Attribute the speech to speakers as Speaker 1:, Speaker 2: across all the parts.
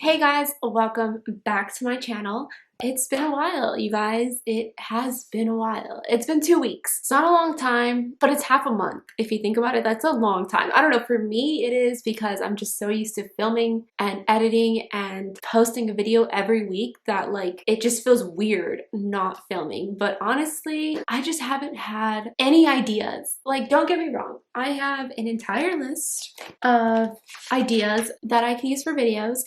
Speaker 1: Hey guys, welcome back to my channel. It's been a while, you guys. It has been a while. It's been 2 weeks. It's not a long time, but it's half a month. If you think about it, that's a long time. I don't know, for me it is because I'm just so used to filming and editing and posting a video every week that like it just feels weird not filming. But honestly, I just haven't had any ideas. Like, don't get me wrong. I have an entire list of ideas that I can use for videos,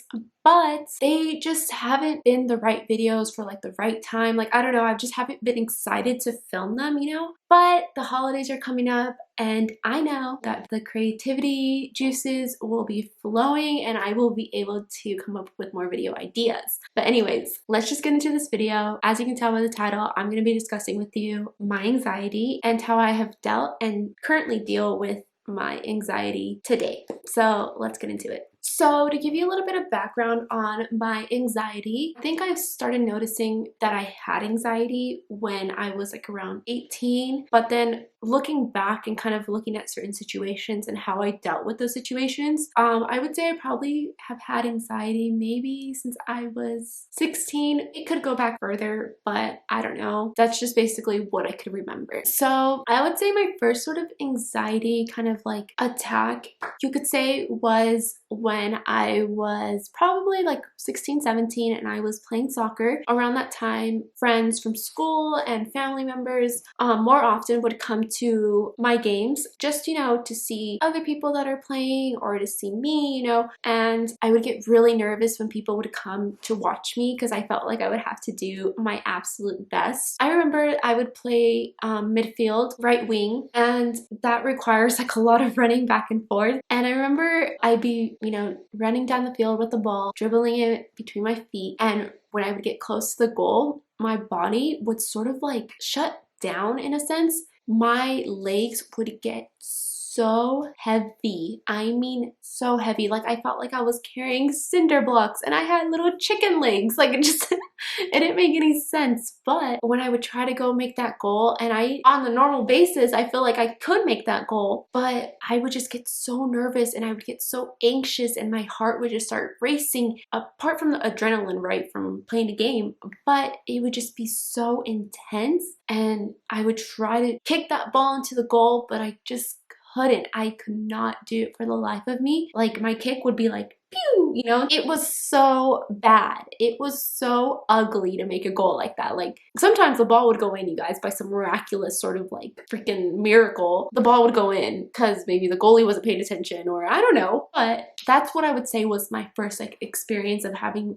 Speaker 1: but they just haven't been the right videos for like the right time. Like, I don't know, I just haven't been excited to film them, you know? But the holidays are coming up and I know that the creativity juices will be flowing and I will be able to come up with more video ideas. But anyways, let's just get into this video. As you can tell by the title, I'm going to be discussing with you my anxiety and how I have dealt and currently deal with my anxiety today. So let's get into it. So to give you a little bit of background on my anxiety, I think I started noticing that I had anxiety when I was like around 18, but then looking back and kind of looking at certain situations and how I dealt with those situations, I would say I probably have had anxiety maybe since I was 16. It could go back further, but I don't know. That's just basically what I could remember. So I would say my first sort of anxiety kind of like attack, you could say, was when I was probably like 16, 17 and I was playing soccer. Around that time, friends from school and family members more often would come to my games just, you know, to see other people that are playing or to see me, you know, and I would get really nervous when people would come to watch me because I felt like I would have to do my absolute best. I remember I would play midfield, right wing, and that requires like a lot of running back and forth. And I remember I'd be, you know, running down the field with the ball, dribbling it between my feet, and when I would get close to the goal, my body would sort of like shut down in a sense. My legs would get so heavy. I mean, so heavy. Like, I felt like I was carrying cinder blocks and I had little chicken legs. Like, it just, it didn't make any sense. But when I would try to go make that goal, and on the normal basis, I feel like I could make that goal, but I would just get so nervous and I would get so anxious and my heart would just start racing, apart from the adrenaline, right, from playing a game, but it would just be so intense. And I would try to kick that ball into the goal, but I just couldn't. I could not do it for the life of me. Like, my kick would be like, pew, you know? It was so bad. It was so ugly to make a goal like that. Like, sometimes the ball would go in, you guys, by some miraculous sort of like freaking miracle. The ball would go in because maybe the goalie wasn't paying attention, or I don't know. But that's what I would say was my first like experience of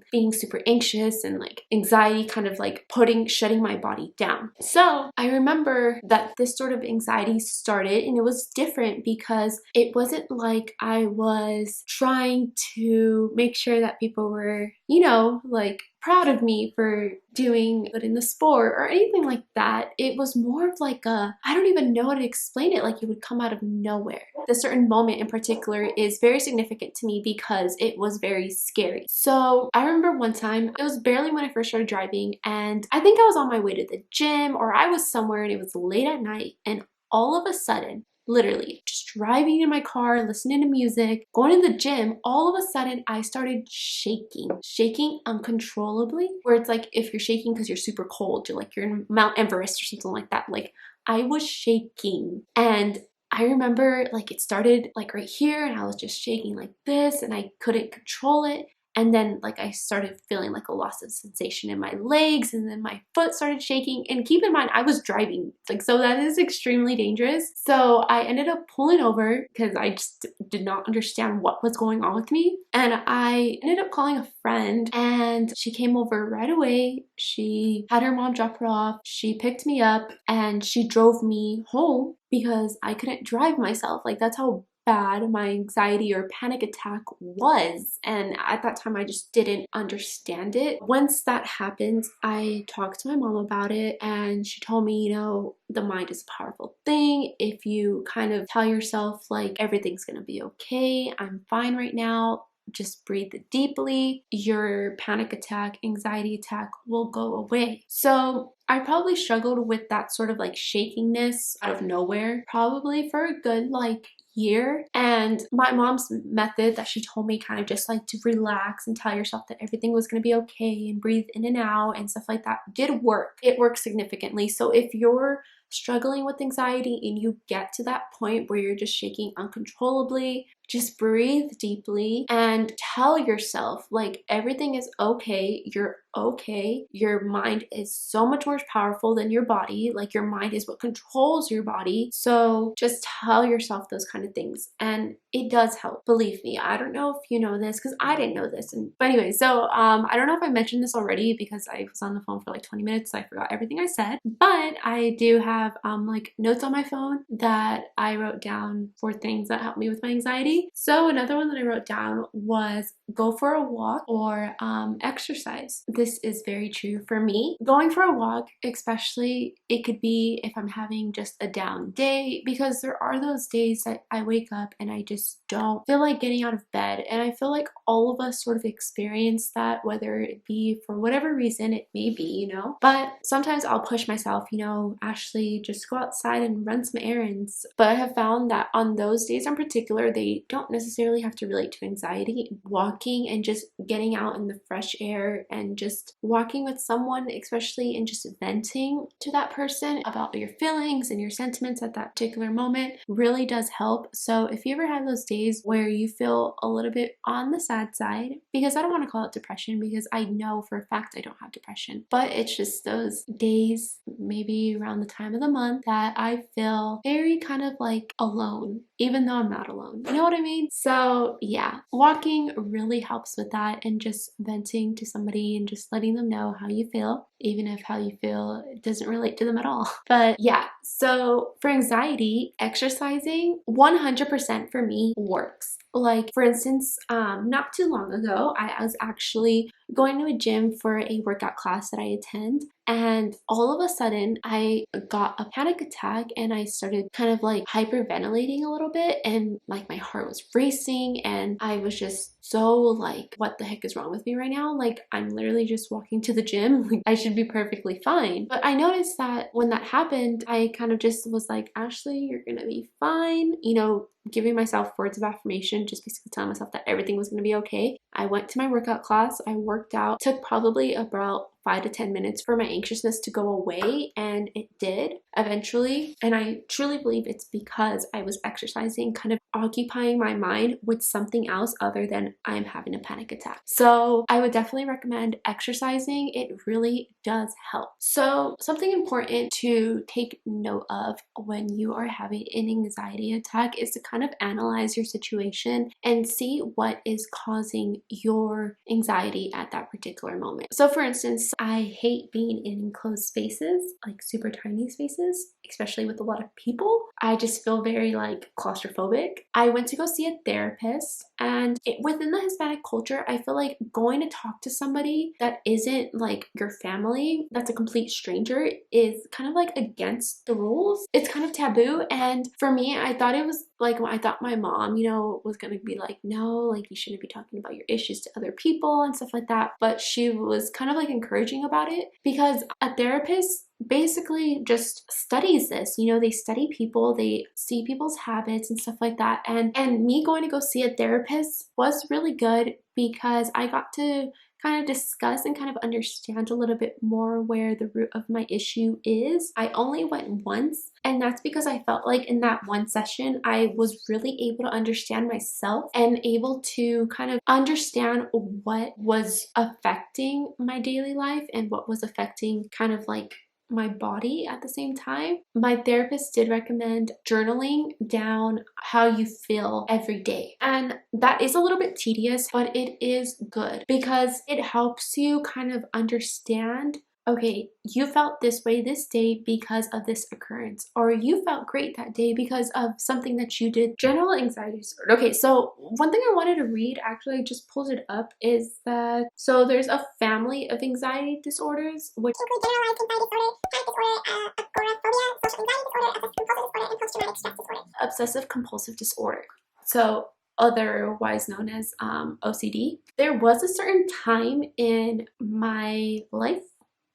Speaker 1: being super anxious and like anxiety kind of like shutting my body down. So I remember that this sort of anxiety started, and it was different because it wasn't like I was trying to make sure that people were, you know, like proud of me for doing good in the sport or anything like that. It was more of like I don't even know how to explain it. Like, it would come out of nowhere. This certain moment in particular is very significant to me because it was very scary. So I remember one time, it was barely when I first started driving, and I think I was on my way to the gym or I was somewhere and it was late at night, and all of a sudden, literally just driving in my car, listening to music, going to the gym, all of a sudden I started shaking uncontrollably, where it's like if you're shaking because you're super cold, you're in Mount Everest or something like that. Like, I was shaking, and I remember like it started like right here and I was just shaking like this and I couldn't control it. And then like I started feeling like a loss of sensation in my legs, and then my foot started shaking. And keep in mind, I was driving, like, so that is extremely dangerous. So I ended up pulling over because I just did not understand what was going on with me. And I ended up calling a friend, and she came over right away. She had her mom drop her off. She picked me up and she drove me home because I couldn't drive myself. Like, that's how bad my anxiety or panic attack was, and at that time I just didn't understand it. Once that happened, I talked to my mom about it, and she told me, you know, the mind is a powerful thing. If you kind of tell yourself like everything's gonna be okay, I'm fine right now, just breathe deeply, your panic attack, anxiety attack will go away. So I probably struggled with that sort of like shakiness out of nowhere, probably for a good like year. And my mom's method that she told me, kind of just like to relax and tell yourself that everything was going to be okay and breathe in and out and stuff like that, did work. It worked significantly. So if you're struggling with anxiety and you get to that point where you're just shaking uncontrollably, just breathe deeply and tell yourself like everything is okay, you're okay. Your mind is so much more powerful than your body. Like your mind is what controls your body. So just tell yourself those kind of things, and it does help. Believe me. I don't know if you know this because I didn't know this. But anyway, so I don't know if I mentioned this already because I was on the phone for like 20 minutes, so I forgot everything I said. But I do have like notes on my phone that I wrote down for things that help me with my anxiety. So another one that I wrote down was go for a walk or exercise. This is very true for me. Going for a walk, especially, it could be if I'm having just a down day, because there are those days that I wake up and I just don't feel like getting out of bed. And I feel like all of us sort of experience that, whether it be for whatever reason it may be, you know. But sometimes I'll push myself, you know, Ashley, just go outside and run some errands. But I have found that on those days in particular, they don't necessarily have to relate to anxiety. Walking and just getting out in the fresh air and just walking with someone, especially, and just venting to that person about your feelings and your sentiments at that particular moment really does help. So if you ever have those days where you feel a little bit on the sad side, because I don't want to call it depression because I know for a fact I don't have depression, but it's just those days, maybe around the time of the month, that I feel very kind of like alone, even though I'm not alone. You know what I mean? So yeah, walking really helps with that, and just venting to somebody and just letting them know how you feel, even if how you feel doesn't relate to them at all. But yeah, so for anxiety, exercising 100% for me works. Like for instance, not too long ago, I was actually going to a gym for a workout class that I attend, and all of a sudden I got a panic attack and I started kind of like hyperventilating a little bit, and like my heart was racing and I was just so like, what the heck is wrong with me right now? Like I'm literally just walking to the gym, like I should be perfectly fine. But I noticed that when that happened, I kind of just was like, Ashley, you're gonna be fine, you know, giving myself words of affirmation, just basically telling myself that everything was going to be okay. I went to my workout class, I worked out, took probably about 5 to 10 minutes for my anxiousness to go away, and it did eventually. And I truly believe it's because I was exercising, kind of occupying my mind with something else other than I'm having a panic attack. So I would definitely recommend exercising. It really does help. So something important to take note of when you are having an anxiety attack is to kind of analyze your situation and see what is causing your anxiety at that particular moment. So for instance, I hate being in enclosed spaces, like super tiny spaces, especially with a lot of people. I just feel very like claustrophobic. I went to go see a therapist, and within the Hispanic culture, I feel like going to talk to somebody that isn't like your family, that's a complete stranger, is kind of like against the rules. It's kind of taboo. And for me, I thought it was like, I thought my mom, you know, was gonna be like, no, like you shouldn't be talking about your issues to other people and stuff like that. But she was kind of like encouraging about it, because a therapist basically just studies this. You know, they study people, they see people's habits and stuff like that. And me going to go see a therapist was really good, because I got to kind of discuss and kind of understand a little bit more where the root of my issue is. I only went once, and that's because I felt like in that one session, I was really able to understand myself and able to kind of understand what was affecting my daily life and what was affecting kind of like my body at the same time. My therapist did recommend journaling down how you feel every day. And that is a little bit tedious, but it is good because it helps you kind of understand, okay, you felt this way this day because of this occurrence, or you felt great that day because of something that you did. General anxiety disorder. Okay, so one thing I wanted to read, actually I just pulled it up, is that, so there's a family of anxiety disorders, which include generalized anxiety disorder, panic disorder, agoraphobia, social anxiety disorder, and post-traumatic stress disorder. Obsessive compulsive disorder. So otherwise known as OCD. There was a certain time in my life,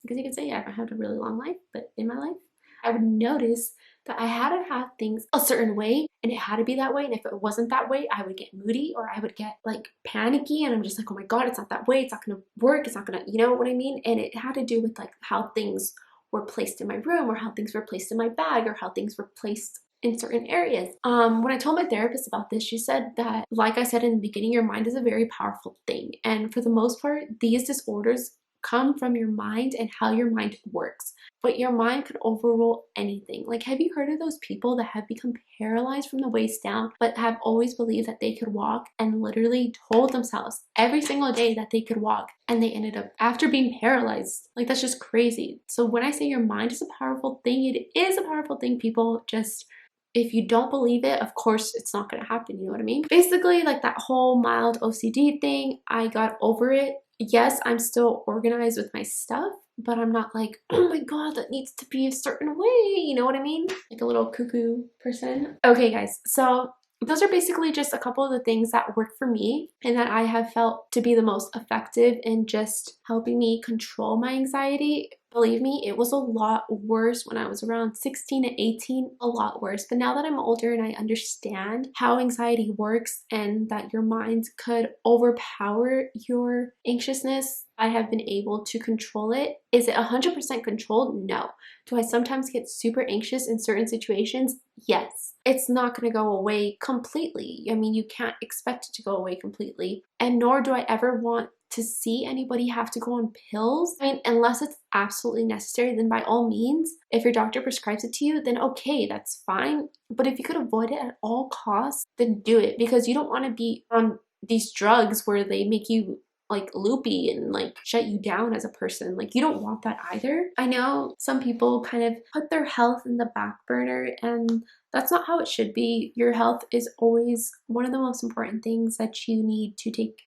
Speaker 1: because you could say I haven't had a really long life, but in my life, I would notice that I had to have things a certain way and it had to be that way. And if it wasn't that way, I would get moody or I would get like panicky and I'm just like, oh my God, it's not that way. It's not gonna work. It's not gonna, you know what I mean? And it had to do with like how things were placed in my room or how things were placed in my bag or how things were placed in certain areas. When I told my therapist about this, she said that, like I said in the beginning, your mind is a very powerful thing. And for the most part, these disorders come from your mind and how your mind works. But your mind could overrule anything. Like, have you heard of those people that have become paralyzed from the waist down, but have always believed that they could walk and literally told themselves every single day that they could walk and they ended up after being paralyzed? Like, that's just crazy. So when I say your mind is a powerful thing, it is a powerful thing. People just, if you don't believe it, of course it's not going to happen. You know what I mean? Basically, like that whole mild OCD thing, I got over it. Yes, I'm still organized with my stuff, but I'm not like, oh my God, that needs to be a certain way. You know what I mean? Like a little cuckoo person. Okay, guys. So those are basically just a couple of the things that work for me and that I have felt to be the most effective in just helping me control my anxiety. Believe me, it was a lot worse when I was around 16 to 18, a lot worse. But now that I'm older and I understand how anxiety works and that your mind could overpower your anxiousness, I have been able to control it. Is it 100% controlled? No. Do I sometimes get super anxious in certain situations? Yes. It's not going to go away completely. I mean, you can't expect it to go away completely. And nor do I ever want to see anybody have to go on pills. I mean, unless it's absolutely necessary, then by all means, if your doctor prescribes it to you, then okay, that's fine. But if you could avoid it at all costs, then do it, because you don't want to be on these drugs where they make you like loopy and like shut you down as a person. Like, you don't want that either. I know some people kind of put their health in the back burner, and that's not how it should be. Your health is always one of the most important things that you need to take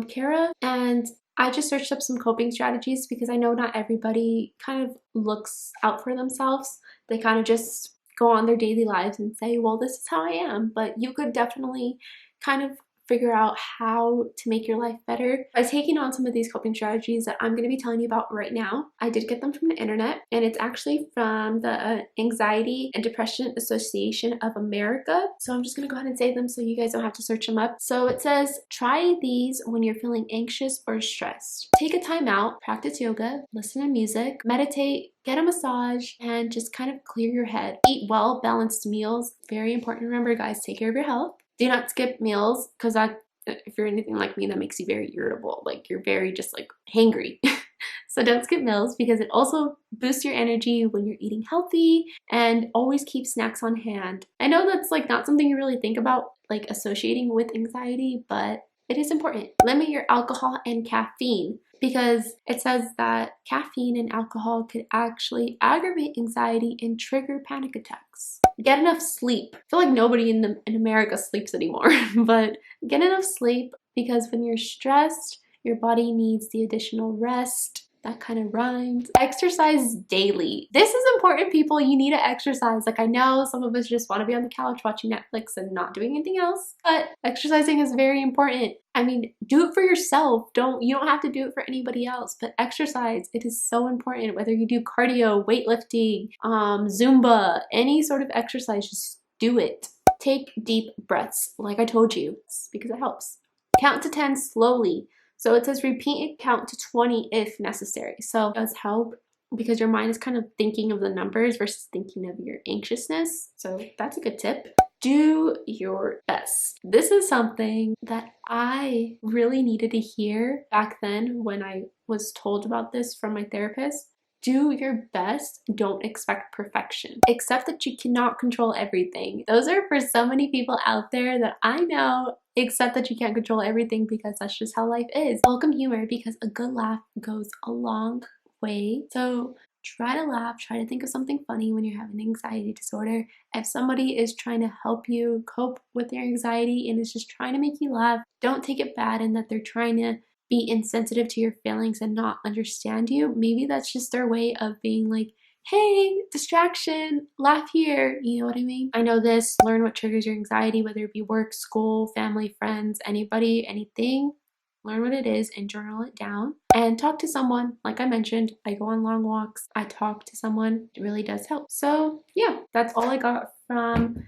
Speaker 1: care of. And I just searched up some coping strategies because I know not everybody kind of looks out for themselves. They kind of just go on their daily lives and say, well, this is how I am. But you could definitely kind of figure out how to make your life better by taking on some of these coping strategies that I'm going to be telling you about right now. I did get them from the internet, and it's actually from the Anxiety and Depression Association of America. So I'm just going to go ahead and say them so you guys don't have to search them up. So it says, try these when you're feeling anxious or stressed. Take a time out, practice yoga, listen to music, meditate, get a massage, and just kind of clear your head. Eat well, balanced meals. Very important. Remember, guys, take care of your health. Do not skip meals, because that, if you're anything like me, that makes you very irritable. Like, you're very just like hangry. So don't skip meals, because it also boosts your energy when you're eating healthy, and always keep snacks on hand. I know that's like not something you really think about like associating with anxiety, but it is important. Limit your alcohol and caffeine, because it says that caffeine and alcohol could actually aggravate anxiety and trigger panic attacks. Get enough sleep. I feel like nobody in America sleeps anymore, but get enough sleep, because when you're stressed, your body needs the additional rest. That kind of rhymes. Exercise daily. This is important, people. You need to exercise. Like, I know some of us just want to be on the couch watching Netflix and not doing anything else, but exercising is very important. I mean, do it for yourself. You don't have to do it for anybody else, but exercise. It is so important. Whether you do cardio, weightlifting, Zumba, any sort of exercise, just do it. Take deep breaths, like I told you, because it helps. Count to 10 slowly. So it says repeat and count to 20 if necessary. So it does help, because your mind is kind of thinking of the numbers versus thinking of your anxiousness. So that's a good tip. Do your best. This is something that I really needed to hear back then when I was told about this from my therapist. Do your best. Don't expect perfection. Accept that you cannot control everything. Those are for so many people out there that I know. Accept that you can't control everything, because that's just how life is. Welcome humor, because a good laugh goes a long way. So try to laugh. Try to think of something funny when you're having an anxiety disorder. If somebody is trying to help you cope with your anxiety and is just trying to make you laugh, don't take it bad in that they're trying to be insensitive to your feelings and not understand you. Maybe that's just their way of being like, hey, distraction, laugh here, you know what I mean? I know this, learn what triggers your anxiety, whether it be work, school, family, friends, anybody, anything. Learn what it is and journal it down and talk to someone. Like I mentioned, I go on long walks, I talk to someone, it really does help. So yeah, that's all I got from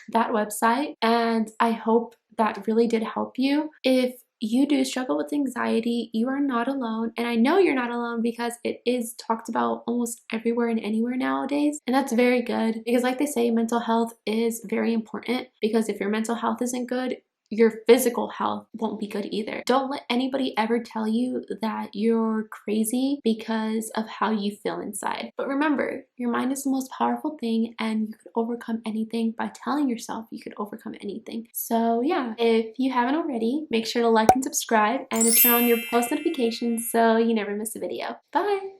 Speaker 1: that website, and I hope that really did help you. If you do struggle with anxiety, you are not alone, and I know you're not alone because it is talked about almost everywhere and anywhere nowadays, and that's very good because like they say, mental health is very important because if your mental health isn't good, your physical health won't be good either. Don't let anybody ever tell you that you're crazy because of how you feel inside. But remember, your mind is the most powerful thing and you could overcome anything by telling yourself you could overcome anything. So yeah, if you haven't already, make sure to like and subscribe and to turn on your post notifications so you never miss a video. Bye!